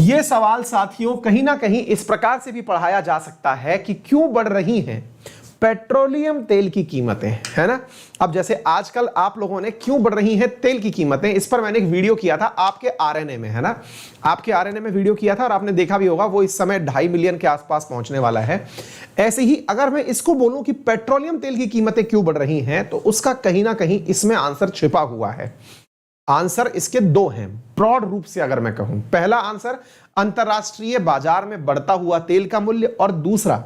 ये सवाल साथियों कहीं ना कहीं इस प्रकार से भी पढ़ाया जा सकता है कि क्यों बढ़ रही हैं पेट्रोलियम तेल की कीमतें, है ना। अब जैसे आजकल आप लोगों ने क्यों बढ़ रही हैं तेल की कीमतें, इस पर मैंने एक वीडियो किया था आपके आरएनए में, है ना। आपके आरएनए में वीडियो किया था और आपने देखा भी होगा, वो इस समय 2.5 मिलियन के आसपास पहुंचने वाला है। ऐसे ही अगर मैं इसको बोलूं कि पेट्रोलियम तेल की कीमतें क्यों बढ़ रही हैं, तो उसका कहीं ना कहीं इसमें आंसर छिपा हुआ है। आंसर इसके दो हैं ब्रॉड रूप से अगर मैं कहूं। पहला आंसर अंतरराष्ट्रीय बाजार में बढ़ता हुआ तेल का मूल्य, और दूसरा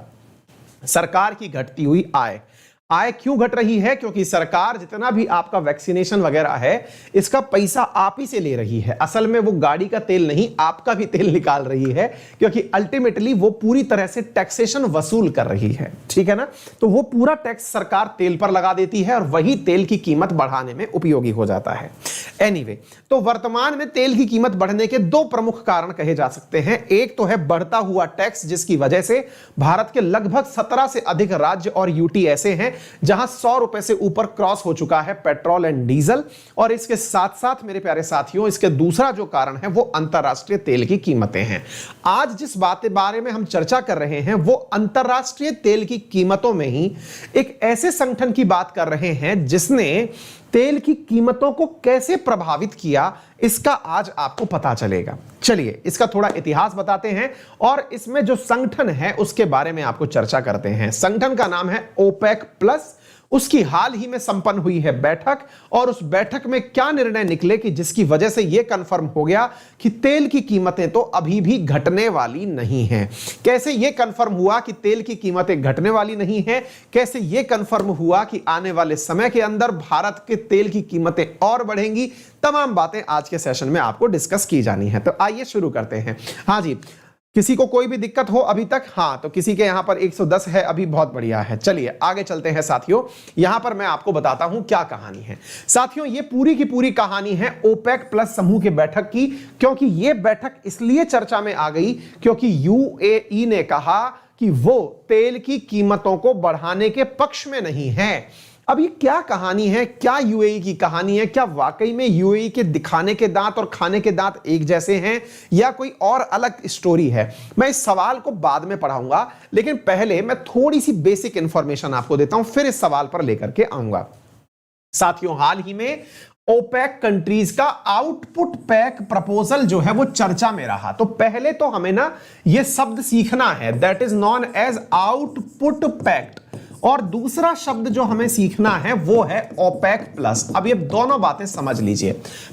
सरकार की घटती हुई आय। आय क्यों घट रही है? क्योंकि सरकार जितना भी आपका वैक्सीनेशन वगैरह है, इसका पैसा आप ही से ले रही है। असल में वो गाड़ी का तेल नहीं, आपका भी तेल निकाल रही है, क्योंकि अल्टीमेटली वो पूरी तरह से टैक्सेशन वसूल कर रही है, ठीक है ना। तो वो पूरा टैक्स सरकार तेल पर लगा देती है और वही तेल की कीमत बढ़ाने में उपयोगी हो जाता है। एनीवे, तो वर्तमान में तेल की कीमत बढ़ने के दो प्रमुख कारण कहे जा सकते हैं। एक तो है बढ़ता हुआ टैक्स, जिसकी वजह से भारत के लगभग 17 से अधिक राज्य और यूटी ऐसे हैं जहां 100 रुपए से ऊपर क्रॉस हो चुका है पेट्रोल एंड डीजल। और इसके साथ साथ मेरे प्यारे साथियों, इसके दूसरा जो कारण है वो अंतरराष्ट्रीय तेल की कीमतें हैं। आज जिस बारे में हम चर्चा कर रहे हैं वो अंतरराष्ट्रीय तेल की कीमतों में ही एक ऐसे संगठन की बात कर रहे हैं जिसने तेल की कीमतों को कैसे प्रभावित किया, इसका आज आपको पता चलेगा। चलिए इसका थोड़ा इतिहास बताते हैं और इसमें जो संगठन है उसके बारे में आपको चर्चा करते हैं। संगठन का नाम है ओपेक प्लस। उसकी हाल ही में संपन्न हुई है बैठक, और उस बैठक में क्या निर्णय निकले कि जिसकी वजह से यह कंफर्म हो गया कि तेल की कीमतें तो अभी भी घटने वाली नहीं हैं। कैसे यह कंफर्म हुआ कि तेल की कीमतें घटने वाली नहीं हैं? कैसे यह कंफर्म हुआ कि आने वाले समय के अंदर भारत के तेल की कीमतें और बढ़ेंगी? तमाम बातें आज के सेशन में आपको डिस्कस की जानी है। तो आइए शुरू करते हैं। हाँ जी, किसी को कोई भी दिक्कत हो अभी तक? हाँ, तो किसी के यहां पर 110 है अभी, बहुत बढ़िया है। चलिए आगे चलते हैं साथियों। यहां पर मैं आपको बताता हूं क्या कहानी है। साथियों ये पूरी की पूरी कहानी है ओपेक प्लस समूह की बैठक की, क्योंकि ये बैठक इसलिए चर्चा में आ गई क्योंकि यूएई ने कहा कि वो तेल की कीमतों को बढ़ाने के पक्ष में नहीं है। अब ये क्या कहानी है? क्या यूएई की कहानी है? क्या वाकई में यूएई के दिखाने के दांत और खाने के दांत एक जैसे हैं, या कोई और अलग स्टोरी है? मैं इस सवाल को बाद में पढ़ाऊंगा, लेकिन पहले मैं थोड़ी सी बेसिक इंफॉर्मेशन आपको देता हूं, फिर इस सवाल पर लेकर के आऊंगा। साथियों हाल ही में ओपेक कंट्रीज का आउटपुट पैक प्रपोजल जो है वो चर्चा में रहा। तो पहले तो हमें ना ये शब्द सीखना है, that is known as output pact, और दूसरा शब्द जो हमें सीखना है वो है ओपेक प्लस। अब ये दोनों बातें समझ लीजिए।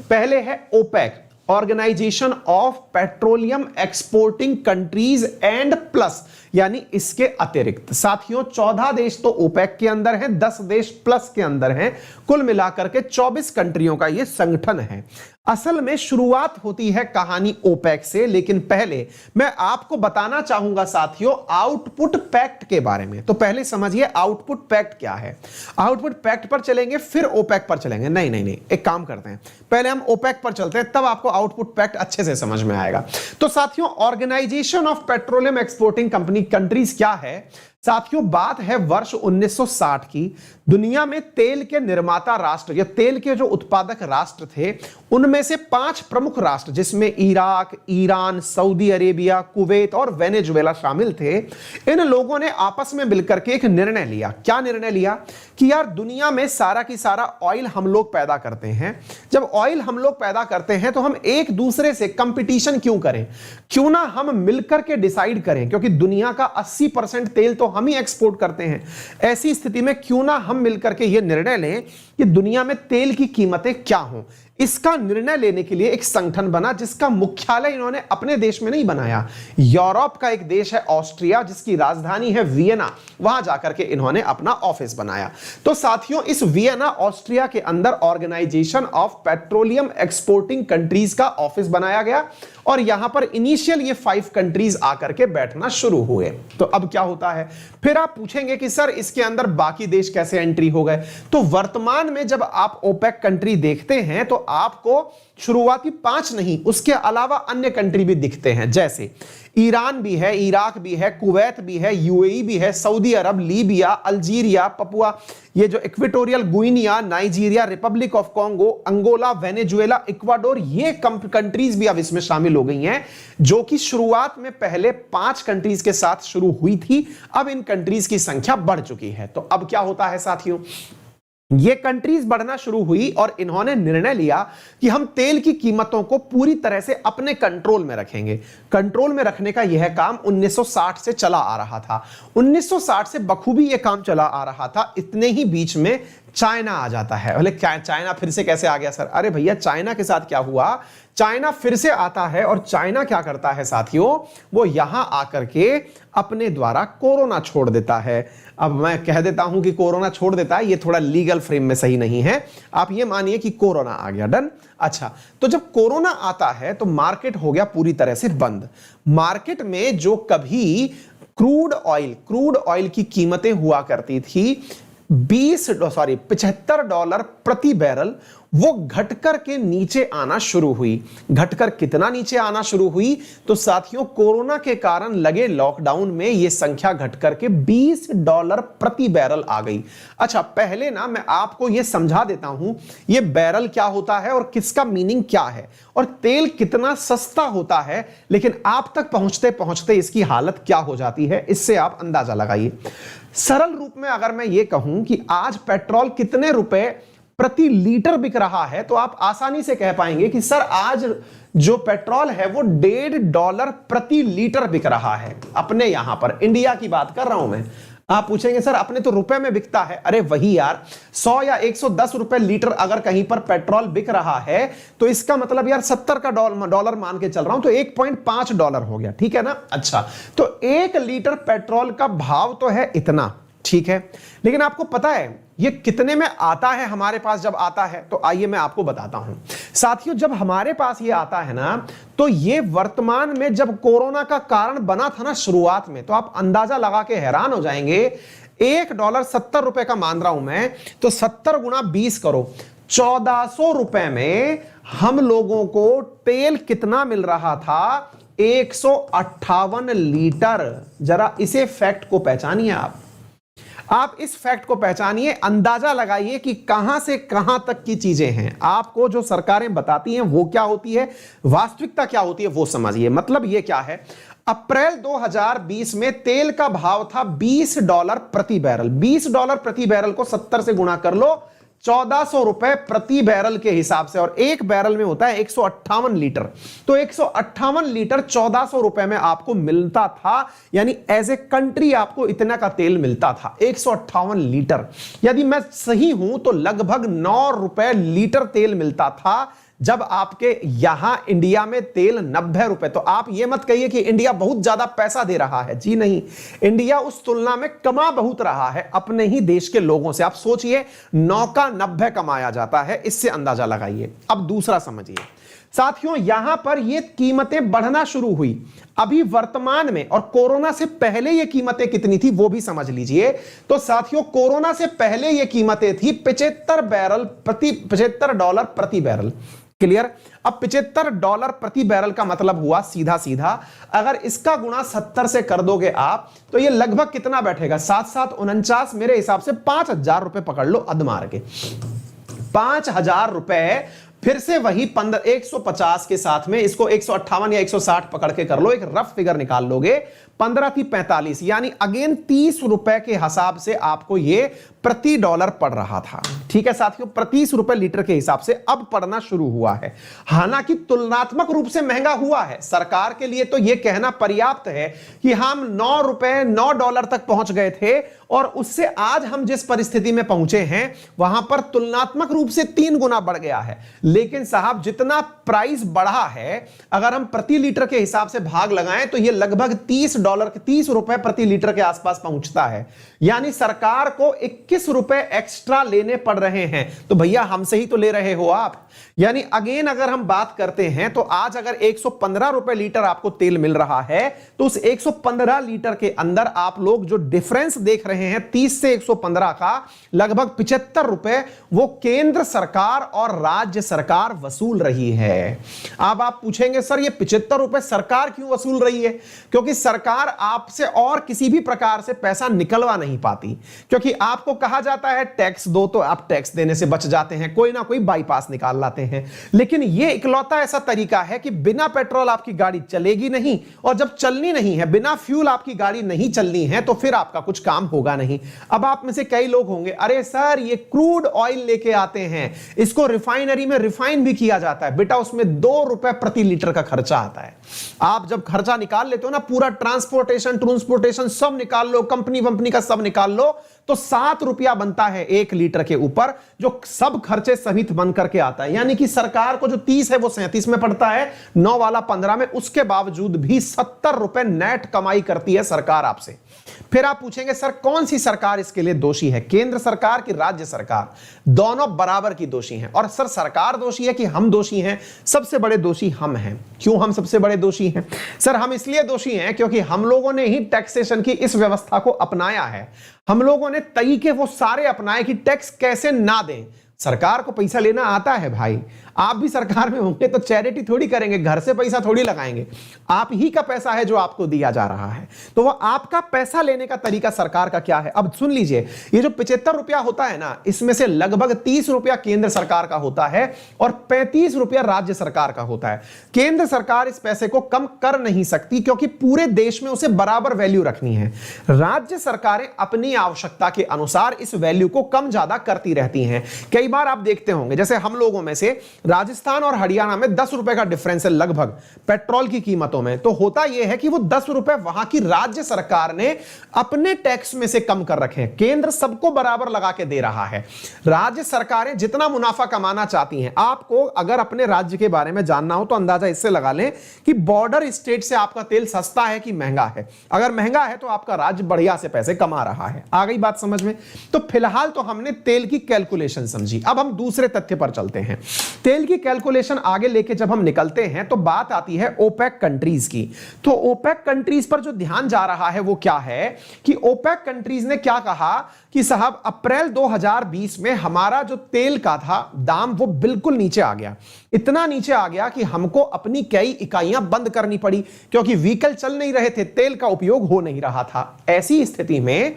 पहले है OPEC, organisation of petroleum exporting countries and plus, यानी इसके अतिरिक्त। साथियों 14 देश तो ओपेक के अंदर हैं, 10 देश प्लस के अंदर हैं, कुल मिलाकर के 24 कंट्रियों का यह संगठन है। असल में शुरुआत होती है कहानी ओपेक से, लेकिन पहले मैं आपको बताना चाहूंगा साथियों आउटपुट पैक्ट के बारे में। तो पहले समझिए आउटपुट पैक्ट क्या है। आउटपुट पैक्ट पर चलेंगे फिर ओपेक पर चलेंगे। नहीं नहीं नहीं, एक काम करते हैं, पहले हम ओपेक पर चलते हैं, तब आपको आउटपुट पैक्ट अच्छे से समझ में आएगा। तो साथियों organisation of petroleum exporting company countries क्या है? साथियों बात है वर्ष 1960 की। दुनिया में तेल के निर्माता राष्ट्र या तेल के जो उत्पादक राष्ट्र थे, उनमें से 5 प्रमुख राष्ट्र जिसमें Iraq, Iran, Saudi Arabia, Kuwait और वेनेजुएला शामिल थे, इन लोगों ने आपस में मिलकर के एक निर्णय लिया। क्या निर्णय लिया? कि यार दुनिया में सारा की सारा ऑयल हम लोग पैदा करते हैं। जब ऑयल हम लोग पैदा करते हैं तो हम एक दूसरे से कंपटीशन क्यों करें? क्यों ना हम मिलकर के डिसाइड करें, क्योंकि दुनिया का 80% तेल तो हम ही एक्सपोर्ट करते हैं। ऐसी स्थिति में क्यों ना हम मिलकर के यह निर्णय लें कि दुनिया में तेल की कीमतें क्या हों। इसका निर्णय लेने के लिए एक संगठन बना जिसका मुख्यालय इन्होंने अपने देश में नहीं बनाया। यूरोप का एक देश है ऑस्ट्रिया, जिसकी राजधानी है वियना, वहां जाकर के इन्होंने अपना ऑफिस बनाया। तो साथियों इस वियना ऑस्ट्रिया के अंदर organisation of petroleum exporting countries का ऑफिस बनाया गया, और यहां पर इनिशियल ये 5 कंट्रीज आकर के बैठना शुरू हुए। तो अब क्या होता है? फिर आप पूछेंगे कि सर इसके अंदर बाकी देश कैसे एंट्री हो गए? तो वर्तमान में जब आप ओपेक कंट्री देखते हैं तो आपको शुरुआती 5 नहीं, उसके अलावा अन्य कंट्री भी दिखते हैं, जैसे ईरान भी है, इराक भी है, कुवैत भी है, यूएई भी है, Saudi Arab, Libya, Algeria, Papua, ये जो Equatorial Guinea, Nigeria, Republic of Congo, Angola, Venezuela, Ecuador, ये कंट्रीज भी अब इसमें शामिल हो गई हैं, जो कि शुरुआत में पहले 5 कंट्रीज के साथ शुरू हुई थी। अब इन कंट्रीज की संख्या बढ़ चुकी है। तो अब क्या होता है साथियों, ये कंट्रीज बढ़ना शुरू हुई और इन्होंने निर्णय लिया कि हम तेल की कीमतों को पूरी तरह से अपने कंट्रोल में रखेंगे। कंट्रोल में रखने का यह काम 1960 से चला आ रहा था। 1960 से बखूबी यह काम चला आ रहा था। इतने ही बीच में चाइना आ जाता है। बोले चाइना फिर से कैसे आ गया सर? अरे भैया, चाइना के साथ क्या हुआ, चाइना फिर से आता है और चाइना क्या करता है साथियों, वो यहां आकर के अपने द्वारा कोरोना छोड़ देता है। अब मैं कह देता हूं कि कोरोना छोड़ देता है, ये थोड़ा लीगल फ्रेम में सही नहीं है। आप ये मानिए कि कोरोना आ गया, डन। अच्छा, तो जब कोरोना आता है तो मार्केट हो गया पूरी तरह से बंद। मार्केट में जो कभी क्रूड ऑयल की कीमतें हुआ करती थी $75 प्रति बैरल, वो घटकर के नीचे आना शुरू हुई। घटकर कितना नीचे आना शुरू हुई? तो साथियों, कोरोना के कारण लगे लॉकडाउन में ये संख्या घटकर के $20 प्रति बैरल आ गई। अच्छा, पहले ना मैं आपको ये समझा देता हूं ये बैरल क्या होता है और किसका मीनिंग क्या है और तेल कितना सस्ता होता है, लेकिन आप तक पहुंचते पहुंचते इसकी हालत क्या हो जाती है, इससे आप अंदाजा लगाइए। सरल रूप में अगर मैं ये कहूं कि आज पेट्रोल कितने रुपए प्रति लीटर बिक रहा है, तो आप आसानी से कह पाएंगे कि सर आज जो पेट्रोल है वो $1.5 प्रति लीटर बिक रहा है। अपने यहां पर इंडिया की बात कर रहा हूं मैं। आप पूछेंगे सर अपने तो रुपए में बिकता है। अरे वही यार, 100 या 110 रुपए लीटर अगर कहीं पर पेट्रोल बिक रहा है तो इसका मतलब यार 70 का डॉलर मान के चल रहा हूं तो $1.5 हो गया, ठीक है ना। अच्छा, तो 1 लीटर पेट्रोल का भाव तो है इतना, ठीक है, लेकिन आपको पता है ये कितने में आता है हमारे पास? जब आता है तो आइए मैं आपको बताता हूं साथियों। जब हमारे पास ये आता है ना, तो ये वर्तमान में जब कोरोना का कारण बना था ना शुरुआत में, तो आप अंदाजा लगा के हैरान हो जाएंगे। $1 70 रुपए का मान रहा हूं मैं, तो 70 गुना 20 करो, 1400 रुपए में हम लोगों को तेल कितना मिल रहा था? 158 लीटर। जरा इसे फैक्ट को पहचानिए आप इस फैक्ट को पहचानिए, अंदाजा लगाइए कि कहां से कहां तक की चीजें हैं। आपको जो सरकारें बताती हैं वो क्या होती है, वास्तविकता क्या होती है वो समझिए। मतलब ये क्या है, अप्रैल 2020 में तेल का भाव था $20 प्रति बैरल। $20 प्रति बैरल को 70 से गुणा कर लो, 1400 रुपए प्रति बैरल के हिसाब से, और एक बैरल में होता है 158 लीटर। तो 158 लीटर 1400 रुपए में आपको मिलता था, यानी एज ए कंट्री आपको इतना का तेल मिलता था, 158 लीटर। यदि मैं सही हूं तो लगभग 9 रुपए लीटर तेल मिलता था जब आपके यहां इंडिया में तेल 90 रुपए। तो आप ये मत कहिए कि इंडिया बहुत ज्यादा पैसा दे रहा है, जी नहीं, इंडिया उस तुलना में कमा बहुत रहा है अपने ही देश के लोगों से। आप सोचिए 9 का 90 कमाया जाता है, इससे अंदाजा लगाइए। अब दूसरा समझिए साथियों, यहां पर ये कीमतें बढ़ना शुरू हुई अभी वर्तमान में, और कोरोना से पहले ये कीमतें कितनी थी वो भी समझ लीजिए। तो साथियों, कोरोना से पहले ये कीमतें थी $75 प्रति बैरल। क्लियर? अब $75 प्रति बैरल का मतलब हुआ सीधा सीधा, अगर इसका गुणा 70 से कर दोगे आप, तो ये लगभग कितना बैठेगा? 7-7-49, मेरे हिसाब से 5000 रुपए पकड़ लो अदमार के। 5000 रुपए फिर से वही 150 के साथ में इसको 158 या 160 पकड़ के कर लो, एक रफ फिगर निकाल लोगे, 15 थी 45, यानी अगेन 30 रुपए के हिसाब से आपको ये प्रति डॉलर पड़ रहा था। ठीक है साथियों, 30 रुपए लीटर के हिसाब से अब पड़ना शुरू हुआ है। हालांकि तुलनात्मक रूप से महंगा हुआ है, सरकार के लिए तो यह कहना पर्याप्त है कि हम $9 तक पहुंच गए थे, और उससे आज हम जिस परिस्थिति में पहुंचे हैं वहां पर तुलनात्मक रूप से 3 गुना बढ़ गया है। लेकिन साहब, जितना प्राइस बढ़ा है, अगर हम प्रति लीटर के हिसाब से भाग लगाएं तो यह लगभग $30 30 रुपए प्रति लीटर के आसपास पहुंचता है। यानी सरकार को 21 रुपए एक्स्ट्रा लेने पड़ रहे हैं। तो भैया हमसे ही तो ले रहे हो आप। यानी अगेन अगर हम बात करते हैं तो आज अगर 115 रुपए लीटर आपको तेल मिल रहा है तो उस 115 लीटर के अंदर आप लोग जो डिफरेंस देख रहे हैं 30 से 115 का, लगभग 75 रुपए वो केंद्र सरकार और राज्य सरकार वसूल रही है। अब आप पूछेंगे सर ये 75 रुपए सरकार क्यों वसूल रही है? क्योंकि सरकार आपसे और किसी भी प्रकार से पैसा निकलवा नहीं पाती, क्योंकि आपको कहा जाता है टैक्स दो, तो आप टैक्स देने से बच जाते हैं, कोई ना कोई बाईपास निकाल लाते हैं। लेकिन यह इकलौता ऐसा तरीका है कि बिना पेट्रोल आपकी गाड़ी चलेगी नहीं, और जब चलनी नहीं है, बिना फ्यूल आपकी गाड़ी नहीं चलनी है, तो फिर आपका कुछ काम होगा नहीं। अब आप में से कई लोग होंगे अरे सर ये क्रूड ऑयल लेके आते हैं, इसको रिफाइनरी में रिफाइन भी किया जाता है। बेटा उसमें 2 रुपए प्रति लीटर का खर्चा आता है। आप जब खर्चा निकाल लेते हो ना, पूरा ट्रांसपोर्टेशन सब निकाल लो, कंपनी का सब निकाल लो, तो 7 रुपया बनता है 1 लीटर के ऊपर, जो सब खर्चे सहित बन करके आता है। यानी कि सरकार को जो 30 है वो 37 में पड़ता है, 9 वाला 15 में, उसके बावजूद भी 70 रुपए नेट कमाई करती है सरकार आपसे। फिर आप पूछेंगे सर कौन सी सरकार इसके लिए दोषी है, केंद्र सरकार की राज्य सरकार? दोनों बराबर की दोषी हैं। और सर सरकार दोषी है कि हम दोषी हैं? सबसे बड़े दोषी हम हैं। क्यों हम सबसे बड़े दोषी हैं? सर हम इसलिए दोषी हैं क्योंकि हम लोगों ने ही टैक्सेशन की इस व्यवस्था को अपनाया है। हम लोगों ने तरीके वो सारे अपनाए कि टैक्स कैसे ना दें। सरकार को पैसा लेना आता है भाई, आप भी सरकार में होंगे तो चैरिटी थोड़ी करेंगे, घर से पैसा थोड़ी लगाएंगे, आप ही का पैसा है जो आपको दिया जा रहा है। तो वो आपका पैसा लेने का तरीका सरकार का क्या है? अब सुन लीजिए, ये जो 75 रुपया होता है ना, इसमें से लगभग 30 रुपया केंद्र सरकार का होता है और 35 रुपया राज्य सरकार का होता है। केंद्र सरकार इस पैसे को कम कर नहीं सकती क्योंकि पूरे देश में उसे बराबर वैल्यू रखनी है। राज्य सरकारें अपनी आवश्यकता के अनुसार इस वैल्यू को कम ज्यादा करती रहती हैं। कई बार आप देखते होंगे जैसे हम लोगों में से राजस्थान और हरियाणा में 10 रुपए का डिफरेंस है लगभग पेट्रोल की कीमतों में, तो होता यह है कि वो 10 रुपए वहां की राज्य सरकार ने अपने टैक्स में से कम कर रखे हैं। केंद्र सबको बराबर लगा के दे रहा है। राज्य सरकारें जितना मुनाफा कमाना चाहती हैं, आपको अगर अपने राज्य के बारे में जानना हो तो अंदाजा इससे लगा लें कि बॉर्डर स्टेट से आपका तेल सस्ता है कि महंगा है। अगर महंगा है तो आपका राज्य बढ़िया से पैसे कमा रहा है। आ गई बात समझ में? तो फिलहाल तो हमने तेल की कैलकुलेशन समझी, अब हम दूसरे तथ्य पर चलते हैं। तेल की कैलकुलेशन आगे लेके जब हम निकलते हैं तो बात आती है ओपेक कंट्रीज की। तो ओपेक कंट्रीज पर जो ध्यान जा रहा है वो क्या है कि ओपेक कंट्रीज ने क्या कहा कि साहब अप्रैल 2020 में हमारा जो तेल का था दाम वो बिल्कुल नीचे आ गया। इतना नीचे आ गया कि हमको अपनी कई इकाइयां बंद करनी पड़ी क्योंकि व्हीकल चल नहीं रहे थे, तेल का उपयोग हो नहीं रहा था। ऐसी स्थिति में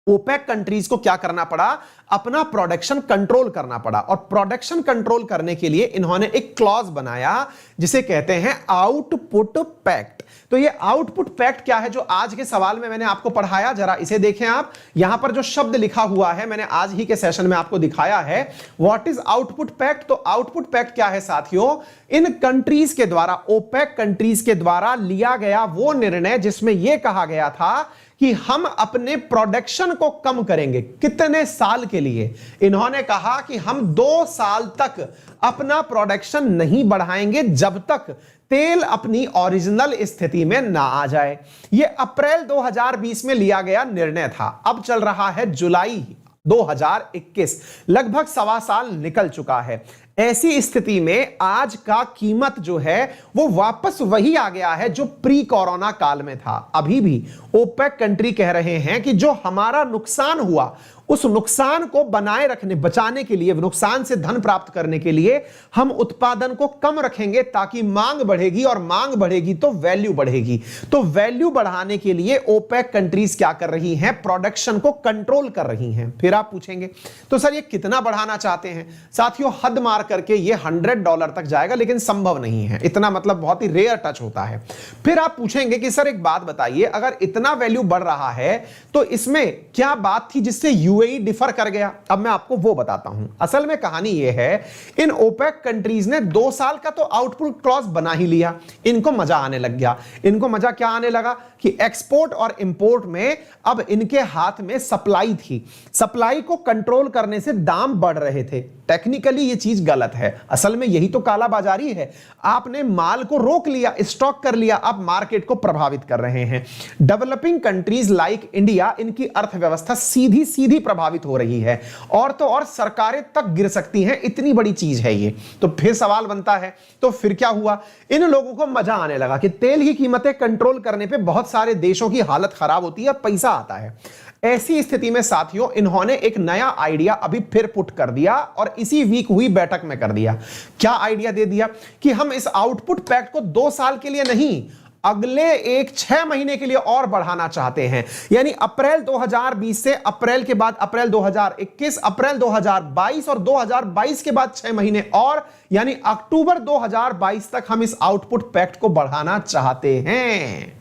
ओपेक कंट्रीज को क्या करना पड़ा? अपना प्रोडक्शन कंट्रोल करना पड़ा। और प्रोडक्शन कंट्रोल करने के लिए इन्होंने एक क्लॉज बनाया जिसे कहते हैं आउटपुट पैक्ट। तो ये आउटपुट पैक्ट क्या है जो आज के सवाल में मैंने आपको पढ़ाया, जरा इसे देखें आप। यहां पर जो शब्द लिखा हुआ है मैंने आज ही के सेशन में आपको दिखाया है। What is output pact? तो आउटपुट पैक्ट क्या है साथियों? इन कंट्रीज के द्वारा, ओपेक कंट्रीज के द्वारा लिया गया वो निर्णय जिसमें यह कहा गया था कि हम अपने प्रोडक्शन को कम करेंगे। कितने साल के लिए? इन्होंने कहा कि हम 2 साल तक अपना प्रोडक्शन नहीं बढ़ाएंगे जब तक तेल अपनी ओरिजिनल स्थिति में ना आ जाए। यह अप्रैल 2020 में लिया गया निर्णय था। अब चल रहा है जुलाई 2021, लगभग 1.25 साल निकल चुका है। ऐसी स्थिति में आज का कीमत जो है वो वापस वही आ गया है जो प्री कोरोना काल में था। अभी भी ओपेक कंट्री कह रहे हैं कि जो हमारा नुकसान हुआ उस नुकसान को बनाए रखने, बचाने के लिए, नुकसान से धन प्राप्त करने के लिए हम उत्पादन को कम रखेंगे ताकि मांग बढ़ेगी, और मांग बढ़ेगी तो वैल्यू बढ़ेगी। तो वैल्यू बढ़ाने के लिए ओपेक कंट्रीज क्या कर रही हैं? प्रोडक्शन को कंट्रोल कर रही हैं। फिर आप पूछेंगे तो सर ये कितना बढ़ाना चाहते हैं? साथियों हद मार करके ये $100 तक जाएगा, लेकिन संभव नहीं है इतना, मतलब बहुत ही रेयर टच होता है। फिर आप पूछेंगे कि सर एक बात बताइए, अगर इतना वैल्यू बढ़ रहा है तो इसमें क्या बात थी जिससे यूएई डिफर कर गया? अब मैं आपको वो बताता हूं। असल में कहानी ये है, इन ओपेक कंट्रीज ने 2 साल का तो आउटपुट क्लॉज बना ही लिया। इनको मजा आने लग गया। इनको मजा क्या आने लगा कि एक्सपोर्ट और इंपोर्ट में अब इनके हाथ में सप्लाई थी। सप्लाई को कंट्रोल करने से दाम बढ़ रहे थे। टेक्निकली ये चीज गलत है, असल में यही तो कालाबाजारी है। आपने माल को रोक लिया, स्टॉक कर लिया, आप मार्केट को प्रभावित कर रहे हैं। डेवलपिंग कंट्रीज लाइक इंडिया, इनकी अर्थव्यवस्था सीधी सीधी प्रभावित हो रही है, और तो और सरकारें तक गिर सकती हैं, इतनी बड़ी चीज है ये। तो फिर सवाल बनता है, तो फिर क्या हुआ? इन लोगों को मजा आने लगा कि तेल की कीमतें कंट्रोल करने पे बहुत सारे देशों की हालत खराब होती है, पैसा आता है। ऐसी स्थिति में साथियों इन्होंने एक नया आइडिया अभी फिर पुट कर दिया, और इसी वीक हुई बैठक में कर दिया। क्या आइडिया दे दिया? कि हम इस आउटपुट पैक्ट को 2 साल के लिए नहीं, अगले 6 महीने के लिए और बढ़ाना चाहते हैं। यानी अप्रैल 2020 से अप्रैल के बाद अप्रैल 2021, अप्रैल 2022 और 2022 के बाद 6 महीने और, यानी अक्टूबर 2022 तक हम इस आउटपुट पैक्ट को बढ़ाना चाहते हैं।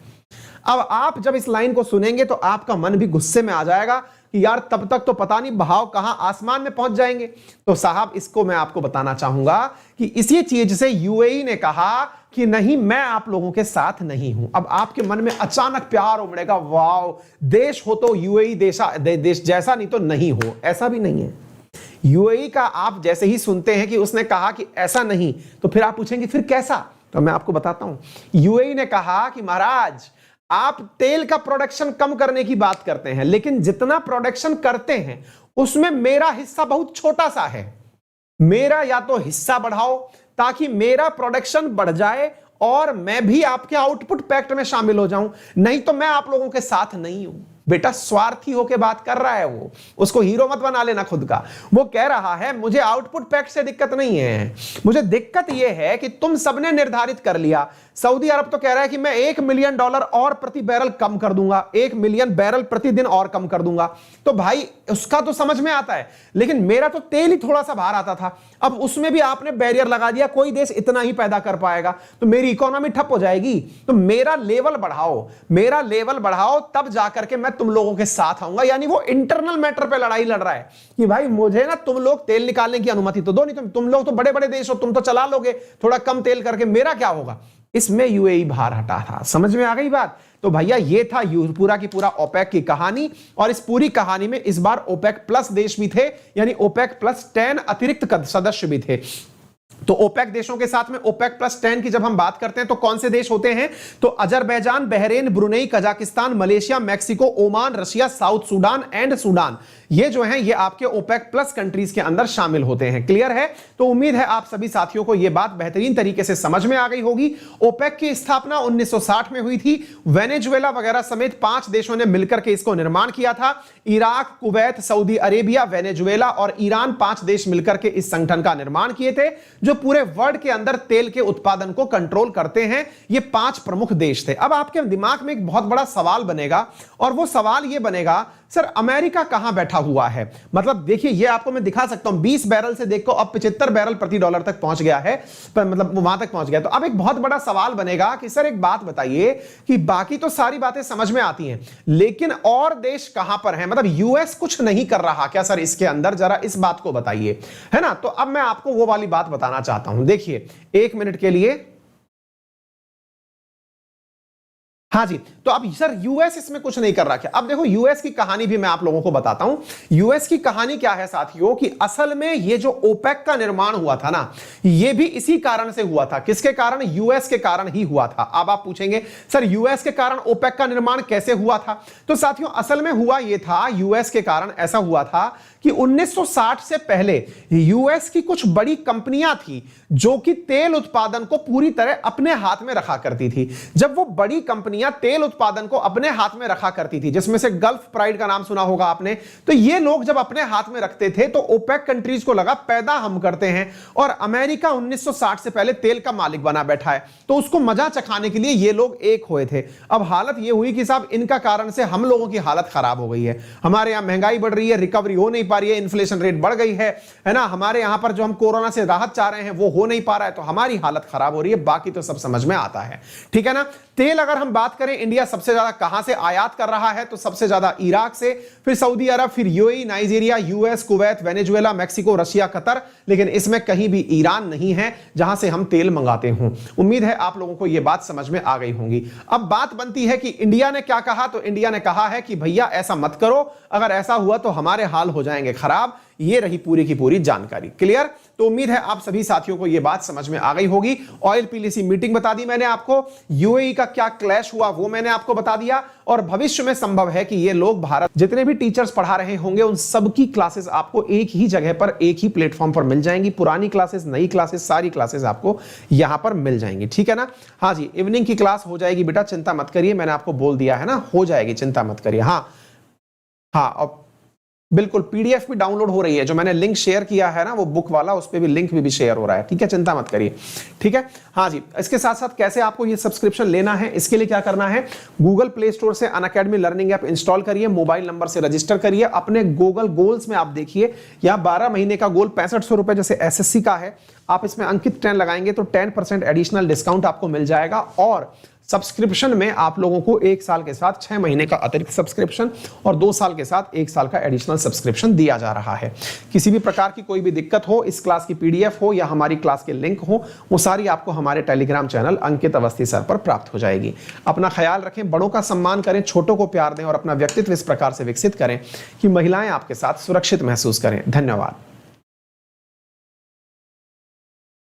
अब आप जब इस लाइन को सुनेंगे तो आपका मन भी गुस्से में आ जाएगा कि यार तब तक तो पता नहीं भाव कहां आसमान में पहुंच जाएंगे। तो साहब इसको मैं आपको बताना चाहूंगा कि इसी चीज से यूएई ने कहा कि नहीं, मैं आप लोगों के साथ नहीं हूं। अब आपके मन में अचानक प्यार उमड़ेगा, वाओ देश हो तो यूएई देश जैसा, नहीं तो नहीं हो। ऐसा भी नहीं है। यूएई का आप जैसे ही सुनते हैं कि उसने कहा कि ऐसा नहीं, तो फिर आप पूछेंगे फिर कैसा? तो मैं आपको बताता हूं। यूएई ने कहा कि महाराज आप तेल का प्रोडक्शन कम करने की बात करते हैं, लेकिन जितना प्रोडक्शन करते हैं उसमें मेरा हिस्सा बहुत छोटा सा है। मेरा या तो हिस्सा बढ़ाओ ताकि मेरा प्रोडक्शन बढ़ जाए और मैं भी आपके आउटपुट पैक्ट में शामिल हो जाऊं, नहीं तो मैं आप लोगों के साथ नहीं हूं। बेटा स्वार्थी होके बात कर रहा है वो, उसको हीरो मत बना लेना खुद का। वो कह रहा है मुझे आउटपुट पैक्ट से दिक्कत नहीं है, मुझे दिक्कत यह है कि तुम सबने निर्धारित कर लिया। सऊदी अरब तो कह रहा है कि मैं $1 मिलियन और प्रति बैरल कम कर दूंगा, 1 मिलियन बैरल प्रतिदिन और कम कर दूंगा। तो भाई उसका तो समझ में आता है, लेकिन मेरा तो तेल ही थोड़ा सा बाहर आता था, अब उसमें भी आपने बैरियर लगा दिया, कोई देश इतना ही पैदा कर पाएगा, तो मेरी इकोनॉमी ठप हो जाएगी। तो मेरा लेवल बढ़ाओ, मेरा लेवल बढ़ाओ, तब जाकर के मैं तुम लोगों के साथ आऊंगा। यानी वो इंटरनल मैटर पे लड़ाई लड़ रहा है कि भाई मुझे ना तुम लोग तेल निकालने की अनुमति तो दो, नहीं तुम लोग तो बड़े बड़े देश हो, तुम तो चला लोगे थोड़ा कम तेल करके, मेरा क्या होगा? इसमें यूएई बाहर हटा था। समझ में आ गई बात? तो भैया ये था पूरा की पूरा ओपेक की कहानी, और इस पूरी कहानी में इस बार ओपेक प्लस देश भी थे, यानी ओपेक प्लस 10 अतिरिक्त सदस्य भी थे। तो ओपेक देशों के साथ में ओपेक प्लस 10 की जब हम बात करते हैं तो कौन से देश होते हैं? तो Azerbaijan, Bahrain, Brunei, Kazakhstan, Malaysia, Mexico, Oman, Russia, south Sudan and Sudan, ये जो हैं ये आपके ओपेक प्लस कंट्रीज के अंदर शामिल होते हैं। क्लियर है? तो उम्मीद है आप सभी साथियों को यह बात बेहतरीन तरीके से समझ में आ गई होगी। ओपेक की स्थापना 1960 में हुई थी। वेनेजुएला वगैरह समेत 5 देशों ने मिलकर के इसको निर्माण किया था। Iraq, Kuwait, Saudi Arabia, Venezuela और ईरान 5 देश मिलकर के इस संगठन का निर्माण किए थे, जो पूरे वर्ल्ड के अंदर तेल के उत्पादन को कंट्रोल करते हैं। ये 5 प्रमुख देश थे। अब आपके दिमाग में एक बहुत बड़ा सवाल बनेगा, और वो सवाल ये बनेगा, सर अमेरिका कहां बैठा हुआ है? मतलब देखिए, ये आपको मैं दिखा सकता हूं, 20 बैरल से देखो अब 75 बैरल प्रति डॉलर तक पहुंच गया है, मतलब वहां तक पहुंच गया। तो अब एक बहुत बड़ा सवाल बनेगा कि सर एक बात बताइए कि बाकी तो सारी बातें समझ में आती हैं, लेकिन और देश कहां पर हैं? मतलब यूएस कुछ नहीं कर रहा क्या सर इसके अंदर? जरा इस बात को बताइए, है ना? तो अब मैं आपको वो वाली बात बताना चाहता हूं। देखिए 1 मिनट के लिए, हाँ जी, तो अब सर यूएस इसमें कुछ नहीं कर रहा क्या? अब देखो यूएस की कहानी भी मैं आप लोगों को बताता हूं। यूएस की कहानी क्या है साथियों, कि असल में ये जो ओपेक का निर्माण हुआ था ना, ये भी इसी कारण से हुआ था। किसके कारण? यूएस के कारण ही हुआ था। अब आप पूछेंगे सर यूएस के कारण ओपेक का निर्माण कैसे हुआ था? तो साथियों असल में हुआ ये था, यूएस के कारण ऐसा हुआ था कि 1960 से पहले यूएस की कुछ बड़ी कंपनियां थी जो कि तेल उत्पादन को पूरी तरह अपने हाथ में रखा करती थी। जब वो बड़ी कंपनियां तेल उत्पादन को अपने हाथ में रखा करती थी, जिसमें से गल्फ प्राइड का नाम सुना होगा आपने, तो ये लोग जब अपने हाथ में रखते थे तो ओपेक कंट्रीज को लगा पैदा हम करते हैं, और अमेरिका 1960 से पहले तेल का मालिक बना बैठा है, तो उसको मजा चखाने के लिए ये लोग एक हुए थे। अब हालत ये हुई कि साहब इनका कारण से हम लोगों की हालत खराब हो गई है। हमारे यहां महंगाई बढ़ रही है, रिकवरी हो नहीं पा रही है, इन्फ्लेशन रेट बढ़ गई है ना? हमारे यहां पर जो हम कोरोना से राहत चाह रहे हैं वो हो नहीं पा रहा है, तो हमारी हालत खराब हो रही है। बाकी तो सब समझ में आता है, ठीक है ना? तेल अगर हम बात करें, इंडिया सबसे ज्यादा कहां से आयात कर रहा है? तो सबसे ज्यादा इराक से, फिर सऊदी अरब, फिर UAE, Nigeria, US, Kuwait, Venezuela, Mexico, Russia, Qatar, लेकिन इसमें कहीं भी ईरान नहीं है जहां से हम तेल मंगाते हों। उम्मीद है आप लोगों को यह बात समझ में आ गई होंगी। अब बात बनती है कि इंडिया ने क्या कहा? तो इंडिया ने कहा है कि भैया ऐसा मत करो, अगर ऐसा हुआ तो हमारे हाल हो जाएंगे खराब। ये रही पूरी की पूरी जानकारी। क्लियर? तो उम्मीद है आप सभी साथियों को ये बात समझ में आ गई होगी। ऑयल पीलीसी मीटिंग बता दी मैंने आपको, यूएई का क्या क्लैश हुआ वो मैंने आपको बता दिया, और भविष्य में संभव है कि ये लोग भारत जितने भी टीचर्स पढ़ा रहे होंगे उन सबकी क्लासेस आपको एक ही जगह पर एक ही प्लेटफॉर्म पर मिल जाएंगी। पुरानी क्लासेस, नई क्लासेस, सारी क्लासेस आपको यहां पर मिल जाएंगी। ठीक है ना? हाँ जी, इवनिंग की क्लास हो जाएगी बेटा, चिंता मत करिए, मैंने आपको बोल दिया है ना, हो जाएगी, चिंता मत करिए। हाँ हाँ, और बिल्कुल पीडीएफ भी डाउनलोड हो रही है, जो मैंने लिंक शेयर किया है ना वो बुक वाला, उस पे भी लिंक भी शेयर हो रहा है। ठीक है, चिंता मत करिए। ठीक है, हाँ जी। इसके साथ साथ कैसे आपको ये सब्सक्रिप्शन लेना है, इसके लिए क्या करना है, गूगल प्ले स्टोर से अनअकैडमी लर्निंग ऐप इंस्टॉल करिए, मोबाइल नंबर से रजिस्टर करिए, अपने गूगल गोल्स में आप देखिए यहाँ 12 महीने का गोल 6500 रुपए जैसे एसएससी का है, आप इसमें अंकित 10 लगाएंगे तो 10% एडिशनल डिस्काउंट आपको मिल जाएगा। और सब्सक्रिप्शन में आप लोगों को 1 साल के साथ 6 महीने का अतिरिक्त सब्सक्रिप्शन और 2 साल के साथ 1 साल का एडिशनल सब्सक्रिप्शन दिया जा रहा है। किसी भी प्रकार की कोई भी दिक्कत हो, इस क्लास की पीडीएफ हो या हमारी क्लास के लिंक हो, वो सारी आपको हमारे टेलीग्राम चैनल अंकित अवस्थी सर पर प्राप्त हो जाएगी। अपना ख्याल रखें, बड़ों का सम्मान करें, छोटों को प्यार दें और अपना व्यक्तित्व इस प्रकार से विकसित करें कि महिलाएं आपके साथ सुरक्षित महसूस करें। धन्यवाद।